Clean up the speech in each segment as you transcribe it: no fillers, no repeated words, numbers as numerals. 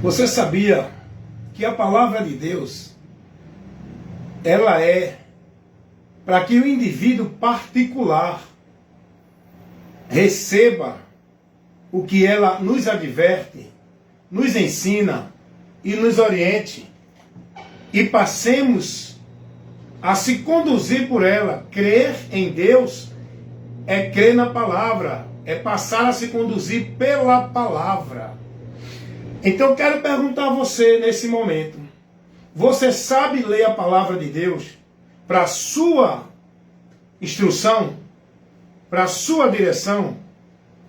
Você sabia que a palavra de Deus, ela é para que o indivíduo particular receba o que ela nos adverte, nos ensina e nos oriente, e passemos a se conduzir por ela. Crer em Deus é crer na palavra, é passar a se conduzir pela palavra. Então eu quero perguntar a você nesse momento: você sabe ler a palavra de Deus para a sua instrução, para a sua direção,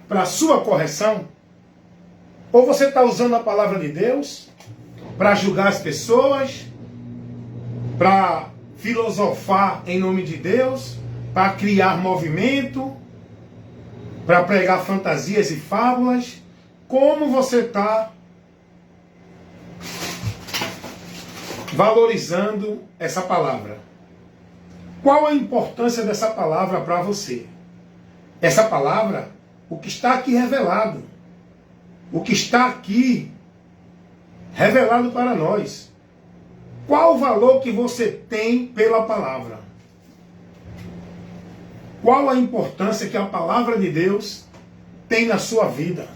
para a sua correção? Ou você está usando a palavra de Deus para julgar as pessoas, para filosofar em nome de Deus, para criar movimento, para pregar fantasias e fábulas? Como você está valorizando essa palavra? Qual a importância dessa palavra para você? Essa palavra, o que está aqui revelado, o que está aqui revelado para nós. Qual o valor que você tem pela palavra? Qual a importância que a palavra de Deus tem na sua vida?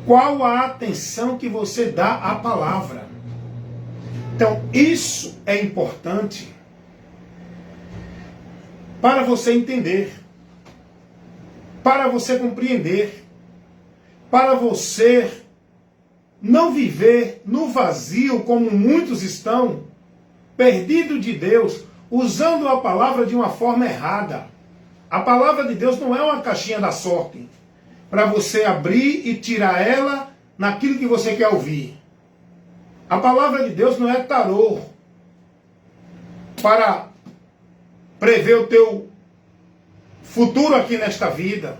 Qual a atenção que você dá à palavra? Então, isso é importante para você entender, para você compreender, para você não viver no vazio como muitos estão, perdido de Deus, usando a palavra de uma forma errada. A palavra de Deus não é uma caixinha da sorte para você abrir e tirar ela naquilo que você quer ouvir. A palavra de Deus não é tarô para prever o teu futuro aqui nesta vida,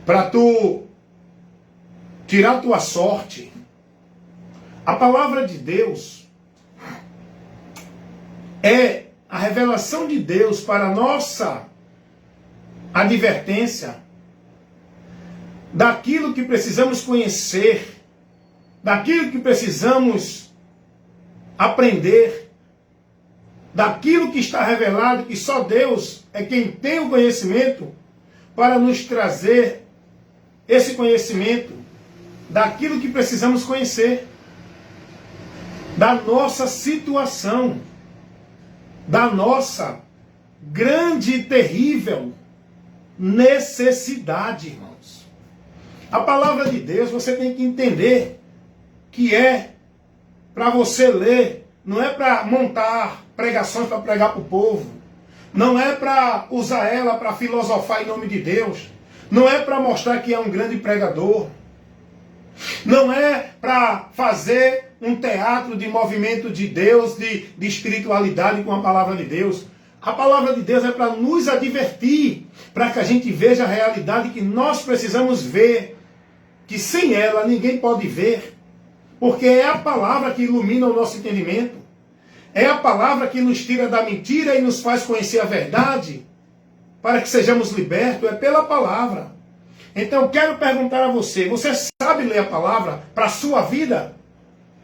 para tu tirar tua sorte. A palavra de Deus é a revelação de Deus para a nossa advertência daquilo que precisamos conhecer, daquilo que precisamos aprender, daquilo que está revelado, que só Deus é quem tem o conhecimento para nos trazer esse conhecimento daquilo que precisamos conhecer, da nossa situação, da nossa grande e terrível necessidade, irmãos. A palavra de Deus, você tem que entender que é para você ler, não é para montar pregações para pregar para o povo, não é para usar ela para filosofar em nome de Deus, não é para mostrar que é um grande pregador, não é para fazer um teatro de movimento de Deus, de espiritualidade com a palavra de Deus. A palavra de Deus é para nos advertir, para que a gente veja a realidade que nós precisamos ver, que sem ela ninguém pode ver, porque é a palavra que ilumina o nosso entendimento, é a palavra que nos tira da mentira e nos faz conhecer a verdade, para que sejamos libertos, é pela palavra. Então eu quero perguntar a você: você sabe ler a palavra para a sua vida?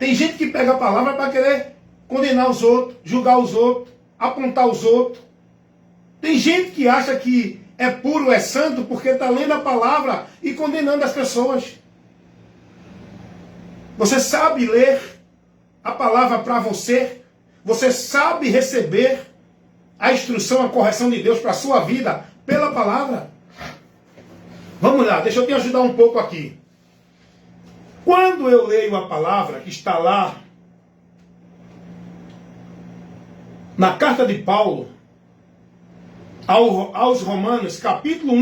Tem gente que pega a palavra para querer condenar os outros, julgar os outros, apontar os outros. Tem gente que acha que é puro, é santo, porque está lendo a palavra e condenando as pessoas. Você sabe ler a palavra para você? Você sabe receber a instrução, a correção de Deus para a sua vida pela palavra? Vamos lá, deixa eu te ajudar um pouco aqui. Quando eu leio a palavra que está lá na carta de Paulo aos Romanos, capítulo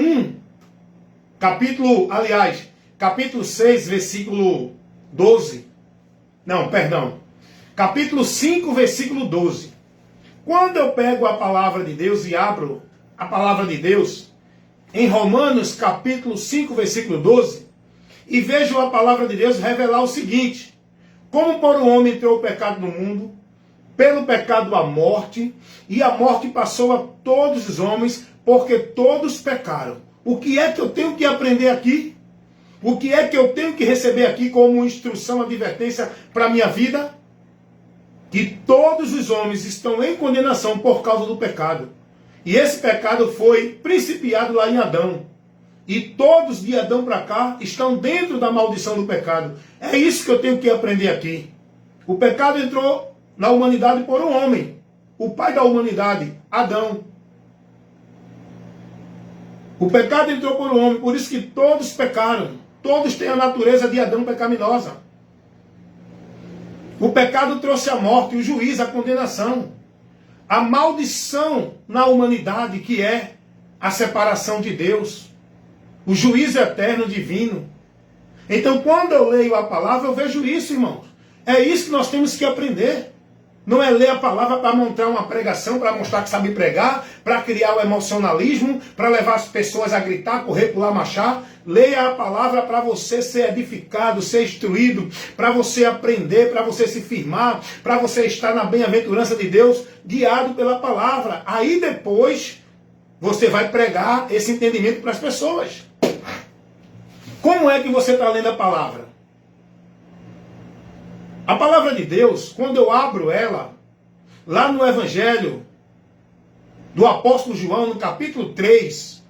6, versículo 12. Não, perdão. Capítulo 5, versículo 12. Quando eu pego a palavra de Deus e abro a palavra de Deus em Romanos, capítulo 5, versículo 12, e vejo a palavra de Deus revelar o seguinte: como por um homem entrou o pecado no mundo, pelo pecado a morte, e a morte passou a todos os homens, porque todos pecaram. O que é que eu tenho que aprender aqui? O que é que eu tenho que receber aqui como instrução, advertência para a minha vida? Que todos os homens estão em condenação por causa do pecado. E esse pecado foi principiado lá em Adão. E todos de Adão para cá estão dentro da maldição do pecado. É isso que eu tenho que aprender aqui. O pecado entrou na humanidade por um homem. O pai da humanidade, Adão. O pecado entrou por um homem, por isso que todos pecaram. Todos têm a natureza de Adão pecaminosa. O pecado trouxe a morte, o juízo, a condenação. A maldição na humanidade, que é a separação de Deus. O juízo eterno divino. Então, quando eu leio a palavra, eu vejo isso, irmãos. É isso que nós temos que aprender. Não é ler a palavra para montar uma pregação, para mostrar que sabe pregar, para criar o emocionalismo, para levar as pessoas a gritar, correr, pular, marchar. Leia a palavra para você ser edificado, ser instruído, para você aprender, para você se firmar, para você estar na bem-aventurança de Deus, guiado pela palavra. Aí depois você vai pregar esse entendimento para as pessoas. Como é que você está lendo a palavra? A palavra de Deus, quando eu abro ela, lá no Evangelho do apóstolo João, no capítulo 3,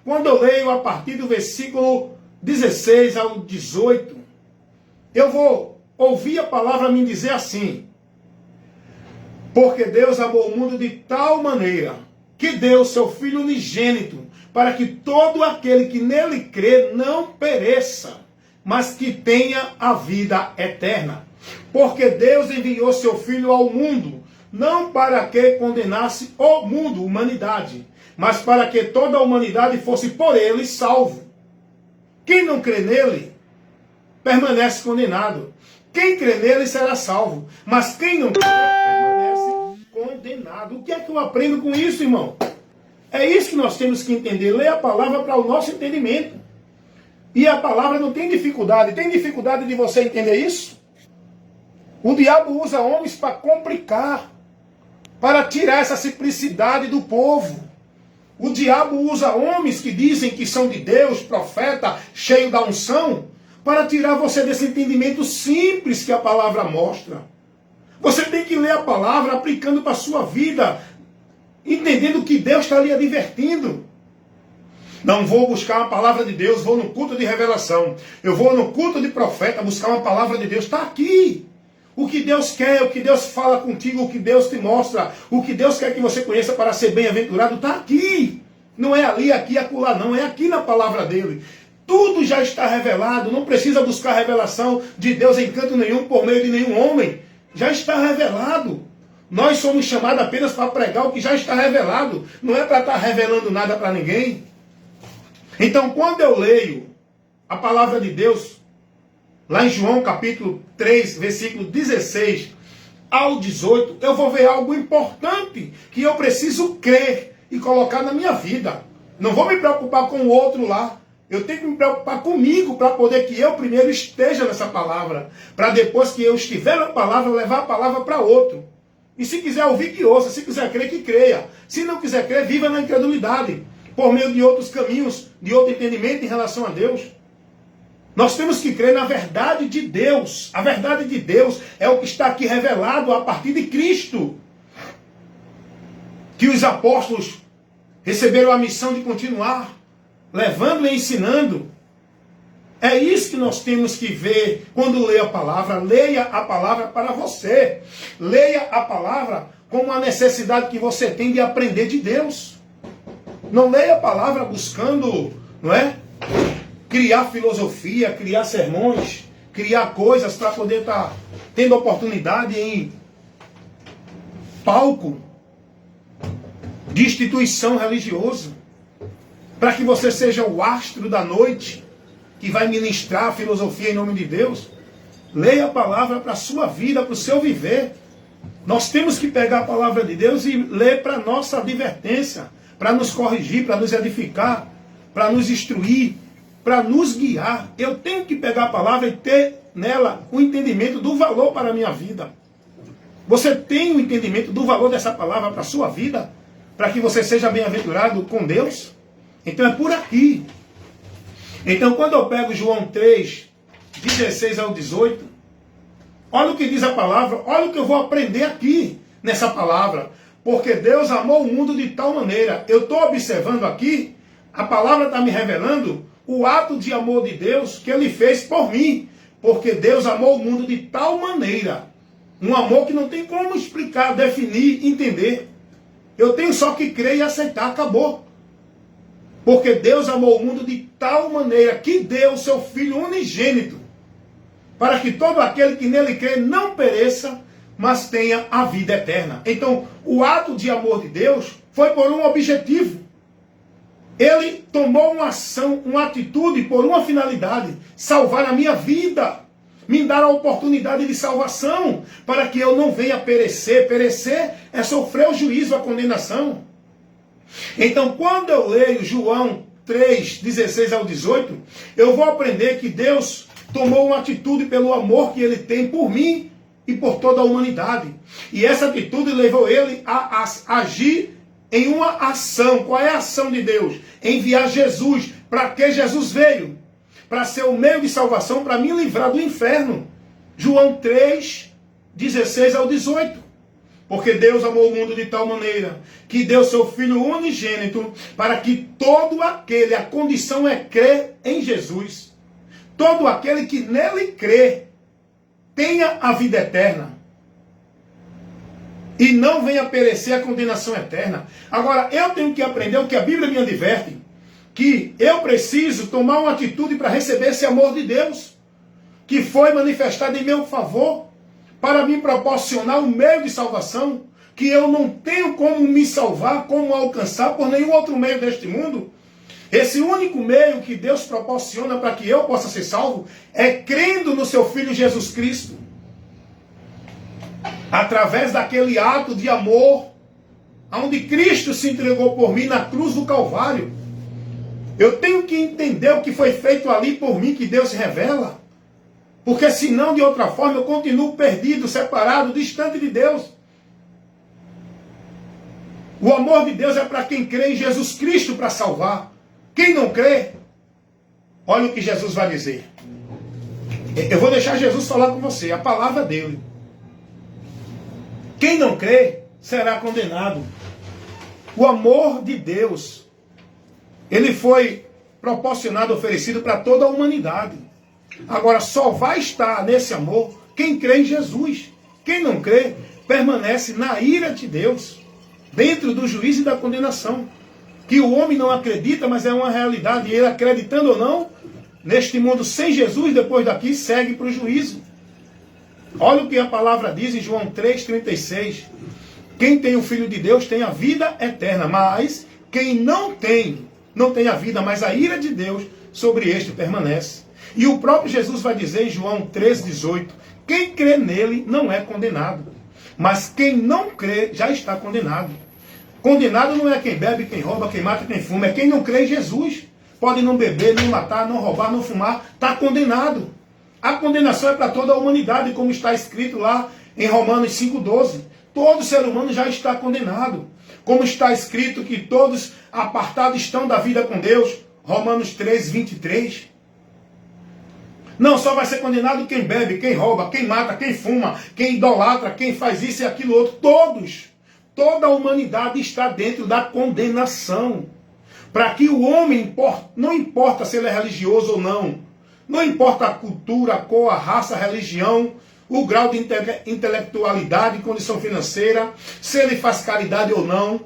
quando eu leio a partir do versículo 16 ao 18, eu vou ouvir a palavra me dizer assim: porque Deus amou o mundo de tal maneira que deu seu Filho unigênito, para que todo aquele que nele crê não pereça, mas que tenha a vida eterna. Porque Deus enviou seu Filho ao mundo, não para que condenasse o mundo, humanidade, mas para que toda a humanidade fosse por ele salvo. Quem não crê nele, permanece condenado. Quem crê nele será salvo, mas quem não crê, permanece condenado. O que é que eu aprendo com isso, irmão? É isso que nós temos que entender. Ler a palavra para o nosso entendimento. E a palavra não tem dificuldade. Tem dificuldade de você entender isso? O diabo usa homens para complicar, para tirar essa simplicidade do povo. O diabo usa homens que dizem que são de Deus, profeta, cheio da unção, para tirar você desse entendimento simples que a palavra mostra. Você tem que ler a palavra aplicando para a sua vida, entendendo que Deus está ali advertindo. Não vou buscar uma palavra de Deus, vou no culto de revelação. Eu vou no culto de profeta buscar uma palavra de Deus. Está aqui. O que Deus quer, o que Deus fala contigo, o que Deus te mostra, o que Deus quer que você conheça para ser bem-aventurado, está aqui. Não é ali, aqui, acolá, não. É aqui na palavra dele. Tudo já está revelado. Não precisa buscar revelação de Deus em canto nenhum, por meio de nenhum homem. Já está revelado. Nós somos chamados apenas para pregar o que já está revelado. Não é para estar revelando nada para ninguém. Então, quando eu leio a palavra de Deus, lá em João capítulo 3, versículo 16 ao 18, eu vou ver algo importante que eu preciso crer e colocar na minha vida. Não vou me preocupar com o outro lá. Eu tenho que me preocupar comigo para poder que eu primeiro esteja nessa palavra. Para depois que eu estiver na palavra, levar a palavra para outro. E se quiser ouvir, que ouça. Se quiser crer, que creia. Se não quiser crer, viva na incredulidade. Por meio de outros caminhos, de outro entendimento em relação a Deus. Nós temos que crer na verdade de Deus. A verdade de Deus é o que está aqui revelado a partir de Cristo. Que os apóstolos receberam a missão de continuar levando e ensinando. É isso que nós temos que ver quando lê a palavra. Leia a palavra para você. Leia a palavra como uma necessidade que você tem de aprender de Deus. Não leia a palavra buscando, não é? Criar filosofia, criar sermões, criar coisas para poder estar tendo oportunidade em palco de instituição religiosa, para que você seja o astro da noite que vai ministrar a filosofia em nome de Deus. Leia a palavra para a sua vida, para o seu viver. Nós temos que pegar a palavra de Deus e ler para a nossa advertência, para nos corrigir, para nos edificar, para nos instruir, para nos guiar. Eu tenho que pegar a palavra e ter nela o entendimento do valor para a minha vida. Você tem o entendimento do valor dessa palavra para a sua vida? Para que você seja bem-aventurado com Deus? Então é por aqui. Então, quando eu pego João 3, 16 ao 18, olha o que diz a palavra, olha o que eu vou aprender aqui nessa palavra. Porque Deus amou o mundo de tal maneira. Eu estou observando aqui, a palavra está me revelando o ato de amor de Deus que Ele fez por mim. Porque Deus amou o mundo de tal maneira. Um amor que não tem como explicar, definir, entender. Eu tenho só que crer e aceitar, acabou. Porque Deus amou o mundo de tal maneira que deu o seu Filho unigênito, para que todo aquele que nele crê não pereça, mas tenha a vida eterna. Então, o ato de amor de Deus foi por um objetivo. Ele tomou uma ação, uma atitude por uma finalidade: salvar a minha vida, me dar a oportunidade de salvação, para que eu não venha perecer. Perecer é sofrer o juízo, a condenação. Então, quando eu leio João 3, 16 ao 18, eu vou aprender que Deus tomou uma atitude pelo amor que Ele tem por mim e por toda a humanidade. E essa atitude levou Ele a agir em uma ação. Qual é a ação de Deus? Enviar Jesus. Para que Jesus veio? Para ser o meio de salvação, para me livrar do inferno. João 3, 16 ao 18. Porque Deus amou o mundo de tal maneira que deu seu Filho unigênito, para que todo aquele, a condição é crer em Jesus, todo aquele que nele crê, tenha a vida eterna e não venha perecer a condenação eterna. Agora, eu tenho que aprender o que a Bíblia me adverte, que eu preciso tomar uma atitude para receber esse amor de Deus, que foi manifestado em meu favor, para me proporcionar um meio de salvação, que eu não tenho como me salvar, como alcançar por nenhum outro meio deste mundo. Esse único meio que Deus proporciona para que eu possa ser salvo é crendo no seu Filho Jesus Cristo. Através daquele ato de amor, onde Cristo se entregou por mim na cruz do Calvário. Eu tenho que entender o que foi feito ali por mim, que Deus revela. Porque senão, de outra forma, eu continuo perdido, separado, distante de Deus. O amor de Deus é para quem crê em Jesus Cristo para salvar. Quem não crê, olha o que Jesus vai dizer. Eu vou deixar Jesus falar com você, a palavra dele. Quem não crê será condenado. O amor de Deus, ele foi proporcionado, oferecido para toda a humanidade. Agora, só vai estar nesse amor quem crê em Jesus. Quem não crê, permanece na ira de Deus, dentro do juízo e da condenação. Que o homem não acredita, mas é uma realidade. E ele, acreditando ou não, neste mundo sem Jesus, depois daqui, segue para o juízo. Olha o que a palavra diz em João 3,36. Quem tem o Filho de Deus tem a vida eterna, mas quem não tem a vida, mas a ira de Deus sobre este permanece. E o próprio Jesus vai dizer em João 3,18, quem crê nele não é condenado, mas quem não crê já está condenado. Condenado não é quem bebe, quem rouba, quem mata, quem fuma, é quem não crê em Jesus. Pode não beber, não matar, não roubar, não fumar, está condenado. A condenação é para toda a humanidade, como está escrito lá em Romanos 5,12. Todo ser humano já está condenado. Como está escrito que todos apartados estão da vida com Deus, Romanos 3,23. Não só vai ser condenado quem bebe, quem rouba, quem mata, quem fuma, quem idolatra, quem faz isso e aquilo outro. Todos. Toda a humanidade está dentro da condenação. Para que o homem, não importa se ele é religioso ou não, não importa a cultura, a cor, a raça, a religião, o grau de intelectualidade, condição financeira, se ele faz caridade ou não,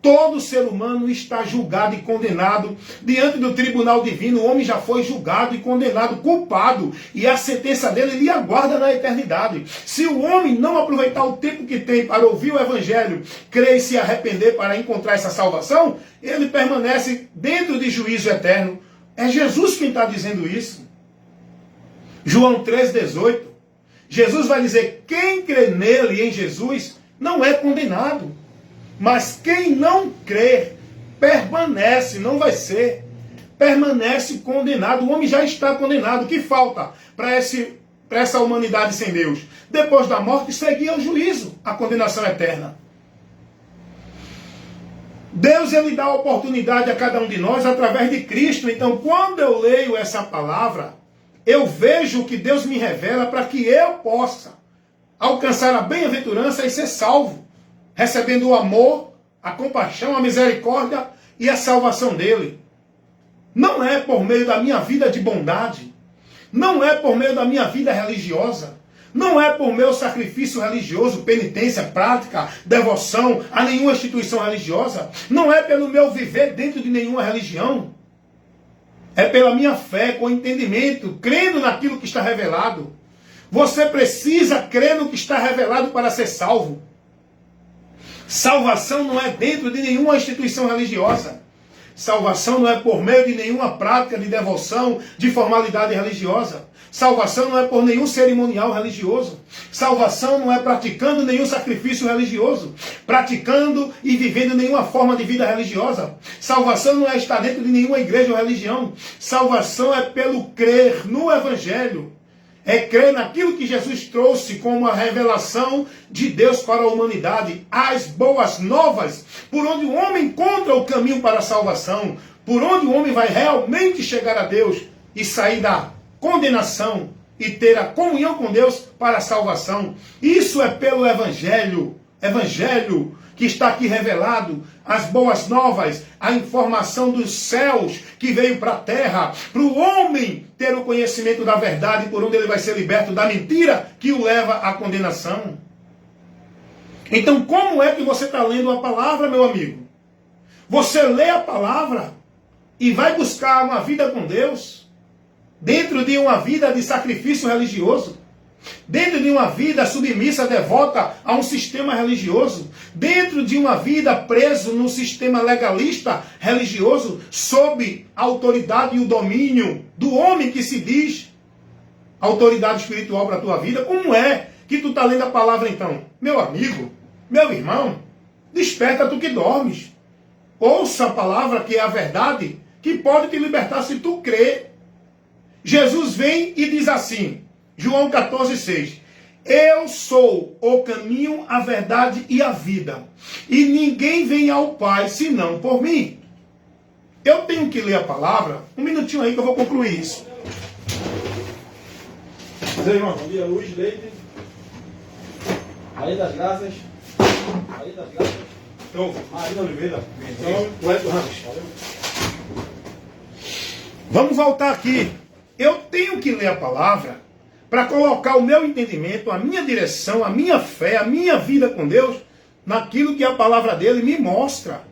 todo ser humano está julgado e condenado diante do tribunal divino. O homem já foi julgado e condenado, culpado, e a sentença dele lhe aguarda na eternidade. Se o homem não aproveitar o tempo que tem para ouvir o evangelho, crer e se arrepender para encontrar essa salvação, ele permanece dentro de juízo eterno. É Jesus quem está dizendo isso. João 3,18. Jesus vai dizer, quem crê nele, em Jesus, não é condenado. Mas quem não crê, permanece, não vai ser, permanece condenado. O homem já está condenado. O que falta para essa humanidade sem Deus? Depois da morte, seguir ao juízo, a condenação eterna. Deus, ele dá oportunidade a cada um de nós através de Cristo. Então, quando eu leio essa palavra, eu vejo o que Deus me revela para que eu possa alcançar a bem-aventurança e ser salvo, recebendo o amor, a compaixão, a misericórdia e a salvação dele. Não é por meio da minha vida de bondade, não é por meio da minha vida religiosa, não é por meu sacrifício religioso, penitência, prática, devoção a nenhuma instituição religiosa, não é pelo meu viver dentro de nenhuma religião, é pela minha fé, com entendimento, crendo naquilo que está revelado. Você precisa crer no que está revelado para ser salvo. Salvação não é dentro de nenhuma instituição religiosa. Salvação não é por meio de nenhuma prática de devoção, de formalidade religiosa. Salvação não é por nenhum cerimonial religioso. Salvação não é praticando nenhum sacrifício religioso, praticando e vivendo nenhuma forma de vida religiosa. Salvação não é estar dentro de nenhuma igreja ou religião. Salvação é pelo crer no Evangelho. É crer naquilo que Jesus trouxe como a revelação de Deus para a humanidade. As boas novas, por onde o homem encontra o caminho para a salvação, por onde o homem vai realmente chegar a Deus e sair da condenação e ter a comunhão com Deus para a salvação. Isso é pelo Evangelho. Evangelho que está aqui revelado, as boas novas, a informação dos céus que veio para a terra, para o homem ter o conhecimento da verdade, por onde ele vai ser liberto da mentira que o leva à condenação. Então, como é que você está lendo a palavra, meu amigo? Você lê a palavra e vai buscar uma vida com Deus, dentro de uma vida de sacrifício religioso, dentro de uma vida submissa, devota a um sistema religioso, dentro de uma vida preso num sistema legalista religioso, sob a autoridade e o domínio do homem que se diz autoridade espiritual para a tua vida. Como é que tu está lendo a palavra então? Meu amigo, meu irmão, desperta tu que dormes. Ouça a palavra que é a verdade, que pode te libertar se tu crer. Jesus vem e diz assim, João 14,6. Eu sou o caminho, a verdade e a vida. E ninguém vem ao Pai senão por mim. Eu tenho que ler a palavra. Um minutinho aí que eu vou concluir isso. Bom dia, Luiz Leite. Maria das Graças. Maria das Graças. Marina Oliveira. Cleto Ramos. Vamos voltar aqui. Eu tenho que ler a palavra para colocar o meu entendimento, a minha direção, a minha fé, a minha vida com Deus, naquilo que a palavra dele me mostra.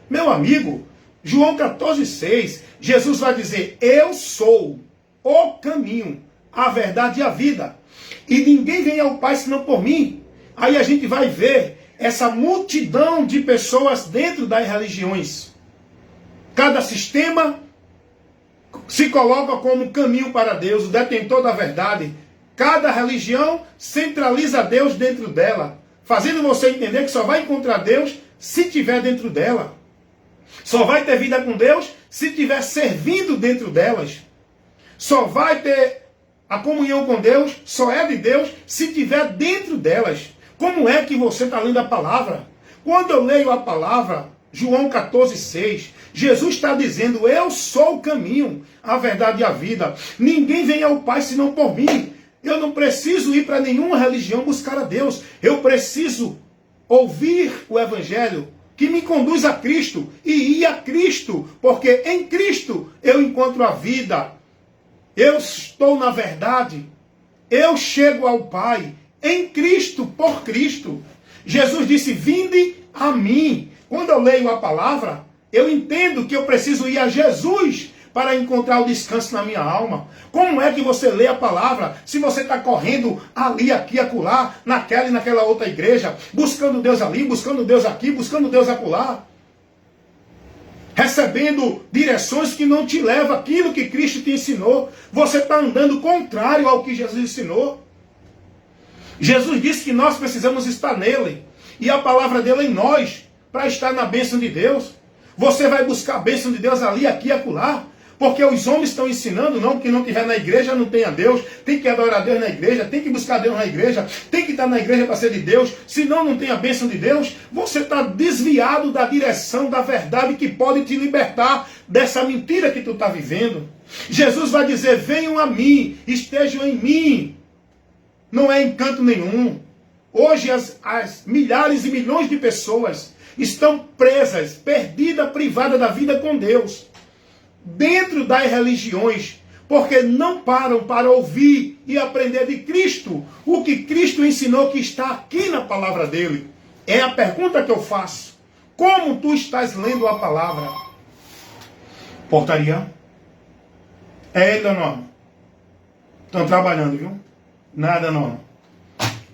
Meu amigo, João 14,6, Jesus vai dizer, eu sou o caminho, a verdade e a vida. E ninguém vem ao Pai senão por mim. Aí a gente vai ver essa multidão de pessoas dentro das religiões. Cada sistema se coloca como caminho para Deus, o detentor da verdade. Cada religião centraliza Deus dentro dela, fazendo você entender que só vai encontrar Deus se estiver dentro dela. Só vai ter vida com Deus se estiver servindo dentro delas. Só vai ter a comunhão com Deus, só é de Deus se estiver dentro delas. Como é que você está lendo a palavra? Quando eu leio a palavra, João 14,6, Jesus está dizendo, eu sou o caminho, a verdade e a vida. Ninguém vem ao Pai senão por mim. Eu não preciso ir para nenhuma religião buscar a Deus. Eu preciso ouvir o Evangelho que me conduz a Cristo e ir a Cristo, porque em Cristo eu encontro a vida. Eu estou na verdade. Eu chego ao Pai em Cristo, por Cristo. Jesus disse, vinde a mim. Quando eu leio a palavra, eu entendo que eu preciso ir a Jesus para encontrar o descanso na minha alma. Como é que você lê a palavra se você está correndo ali, aqui, acolá, naquela e naquela outra igreja, buscando Deus ali, buscando Deus aqui, buscando Deus acolá, recebendo direções que não te levam àquilo que Cristo te ensinou? Você está andando contrário ao que Jesus ensinou. Jesus disse que nós precisamos estar nele e a palavra dele em nós para estar na bênção de Deus. Você vai buscar a bênção de Deus ali, aqui e acolá. Porque os homens estão ensinando, não, que não estiver na igreja não tem a Deus, tem que adorar a Deus na igreja, tem que buscar Deus na igreja, tem que estar na igreja para ser de Deus, senão não tem a bênção de Deus. Você está desviado da direção da verdade que pode te libertar dessa mentira que tu está vivendo. Jesus vai dizer, venham a mim, estejam em mim. Não é encanto nenhum. Hoje as milhares e milhões de pessoas estão presas, perdidas, privadas da vida com Deus, dentro das religiões, porque não param para ouvir e aprender de Cristo, o que Cristo ensinou que está aqui na palavra dele. É a pergunta que eu faço. Como tu estás lendo a palavra? Portaria? É ele, norma. Estão trabalhando, viu? Nada, norma.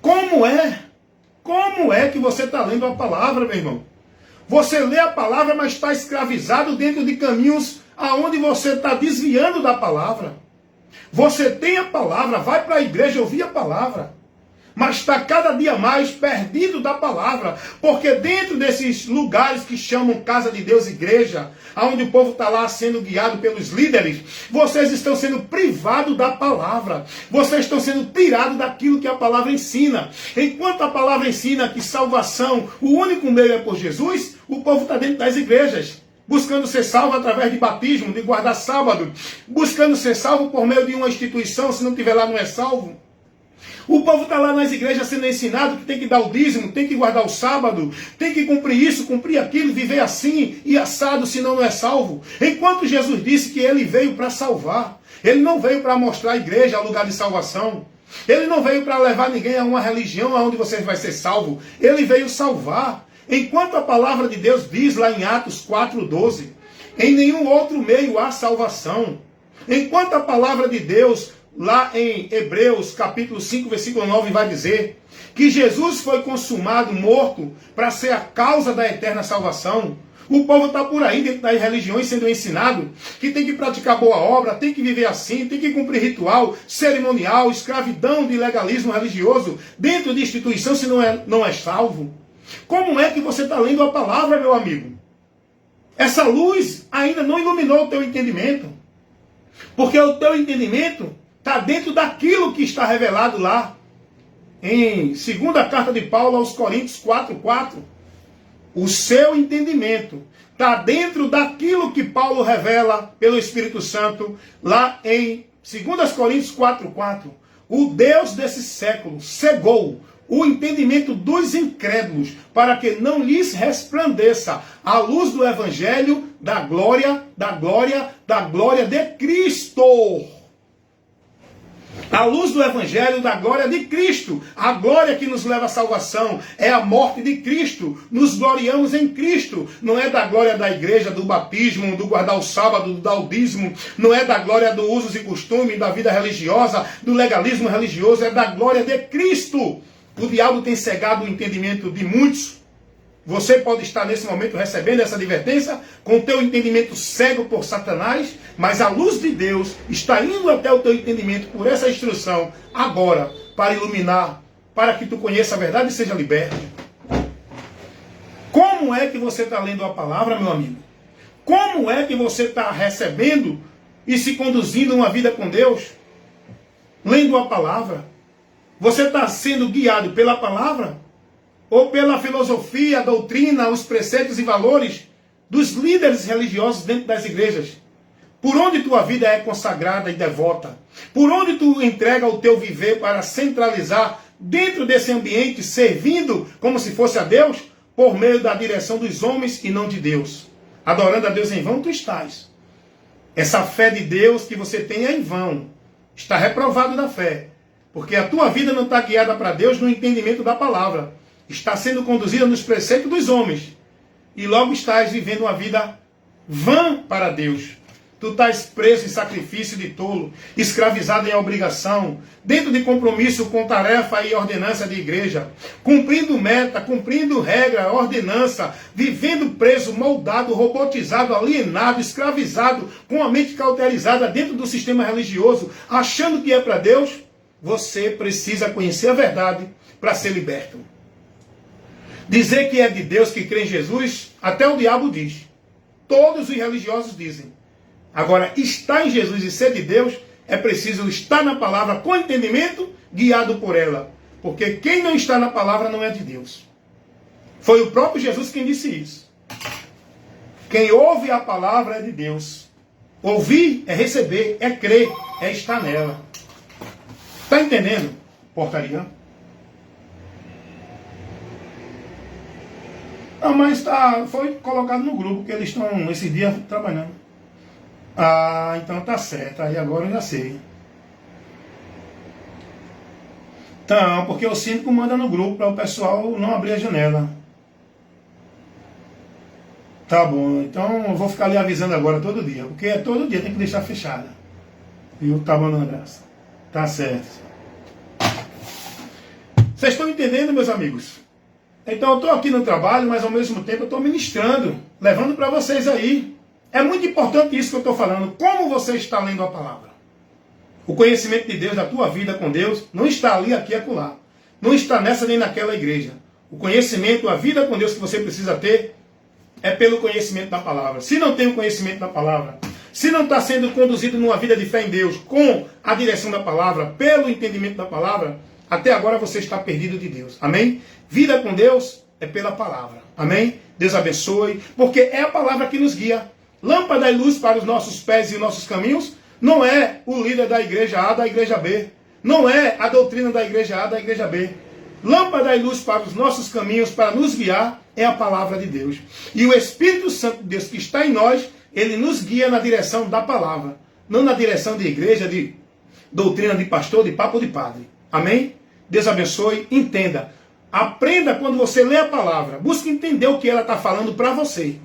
Como é que você está lendo a palavra, meu irmão? Você lê a palavra, mas está escravizado dentro de caminhos aonde você está desviando da palavra. Você tem a palavra, vai para a igreja ouvir a palavra, mas está cada dia mais perdido da palavra, porque dentro desses lugares que chamam casa de Deus, igreja, onde o povo está lá sendo guiado pelos líderes, vocês estão sendo privados da palavra, vocês estão sendo tirados daquilo que a palavra ensina. Enquanto a palavra ensina que salvação, o único meio é por Jesus, o povo está dentro das igrejas, buscando ser salvo através de batismo, de guardar sábado, buscando ser salvo por meio de uma instituição, se não tiver lá não é salvo. O povo está lá nas igrejas sendo ensinado que tem que dar o dízimo, tem que guardar o sábado, tem que cumprir isso, cumprir aquilo, viver assim e assado, senão não é salvo. Enquanto Jesus disse que ele veio para salvar, ele não veio para mostrar a igreja, lugar de salvação. Ele não veio para levar ninguém a uma religião onde você vai ser salvo. Ele veio salvar. Enquanto a palavra de Deus diz lá em Atos 4:12, em nenhum outro meio há salvação. Enquanto a palavra de Deus lá em Hebreus capítulo 5, versículo 9, vai dizer que Jesus foi consumado, morto, para ser a causa da eterna salvação. O povo está por aí dentro das religiões sendo ensinado que tem que praticar boa obra, tem que viver assim, tem que cumprir ritual, cerimonial, escravidão de legalismo religioso, dentro de instituição, se não é salvo. Como é que você está lendo a palavra, meu amigo? Essa luz ainda não iluminou o teu entendimento, porque o teu entendimento está dentro daquilo que está revelado lá em 2ª carta de Paulo aos Coríntios 4:4. O seu entendimento está dentro daquilo que Paulo revela pelo Espírito Santo lá em 2 Coríntios 4:4. O Deus desse século cegou o entendimento dos incrédulos para que não lhes resplandeça a luz do Evangelho da glória de Cristo. A luz do Evangelho da glória de Cristo. A glória que nos leva à salvação é a morte de Cristo. Nos gloriamos em Cristo. Não é da glória da igreja, do batismo, do guardar o sábado, do dar o dízimo. Não é da glória dos usos e costumes, da vida religiosa, do legalismo religioso. É da glória de Cristo. O diabo tem cegado o entendimento de muitos. Você pode estar nesse momento recebendo essa advertência com o teu entendimento cego por Satanás, mas a luz de Deus está indo até o teu entendimento por essa instrução agora para iluminar, para que tu conheça a verdade e seja liberto. Como é que você está lendo a palavra, meu amigo? Como é que você está recebendo e se conduzindo uma vida com Deus? Lendo a palavra. Você está sendo guiado pela palavra? Ou pela filosofia, a doutrina, os preceitos e valores dos líderes religiosos dentro das igrejas? Por onde tua vida é consagrada e devota? Por onde tu entrega o teu viver para centralizar dentro desse ambiente, servindo como se fosse a Deus, por meio da direção dos homens e não de Deus? Adorando a Deus em vão, tu estás. Essa fé de Deus que você tem é em vão. Está reprovado da fé. Porque a tua vida não está guiada para Deus no entendimento da palavra. Está sendo conduzida nos preceitos dos homens. E logo estás vivendo uma vida vã para Deus. Tu estás preso em sacrifício de tolo, escravizado em obrigação, dentro de compromisso com tarefa e ordenança de igreja, cumprindo meta, cumprindo regra, ordenança, vivendo preso, moldado, robotizado, alienado, escravizado, com a mente cauterizada dentro do sistema religioso, achando que é para Deus. Você precisa conhecer a verdade para ser liberto. Dizer que é de Deus, que crê em Jesus, até o diabo diz. Todos os religiosos dizem. Agora, estar em Jesus e ser de Deus, é preciso estar na palavra com entendimento, guiado por ela. Porque quem não está na palavra não é de Deus. Foi o próprio Jesus quem disse isso. Quem ouve a palavra é de Deus. Ouvir é receber, é crer, é estar nela. Está entendendo, portaria? Não, mas foi colocado no grupo, que eles estão esse dia trabalhando. Ah, então tá certo. Aí agora eu já sei. Então, porque o síndico manda no grupo para o pessoal não abrir a janela. Tá bom, então eu vou ficar ali avisando agora todo dia, porque todo dia tem que deixar fechada. Viu? Tá bom, Dona Graça. Tá certo. Vocês estão entendendo, meus amigos? Então eu estou aqui no trabalho, mas ao mesmo tempo eu estou ministrando, levando para vocês aí. É muito importante isso que eu estou falando. Como você está lendo a palavra? O conhecimento de Deus, da tua vida com Deus, não está ali, aqui e acolá. Não está nessa nem naquela igreja. O conhecimento, a vida com Deus que você precisa ter, é pelo conhecimento da palavra. Se não tem o conhecimento da palavra, se não está sendo conduzido numa vida de fé em Deus, com a direção da palavra, pelo entendimento da palavra, até agora você está perdido de Deus. Amém? Vida com Deus é pela palavra. Amém? Deus abençoe, porque é a palavra que nos guia. Lâmpada e luz para os nossos pés e os nossos caminhos não é o líder da igreja A, da igreja B. Não é a doutrina da igreja A, da igreja B. Lâmpada e luz para os nossos caminhos, para nos guiar, é a palavra de Deus. E o Espírito Santo de Deus que está em nós, ele nos guia na direção da palavra. Não na direção de igreja, de doutrina de pastor, de papo de padre. Amém? Deus abençoe, entenda. Aprenda quando você lê a palavra. Busque entender o que ela está falando para você.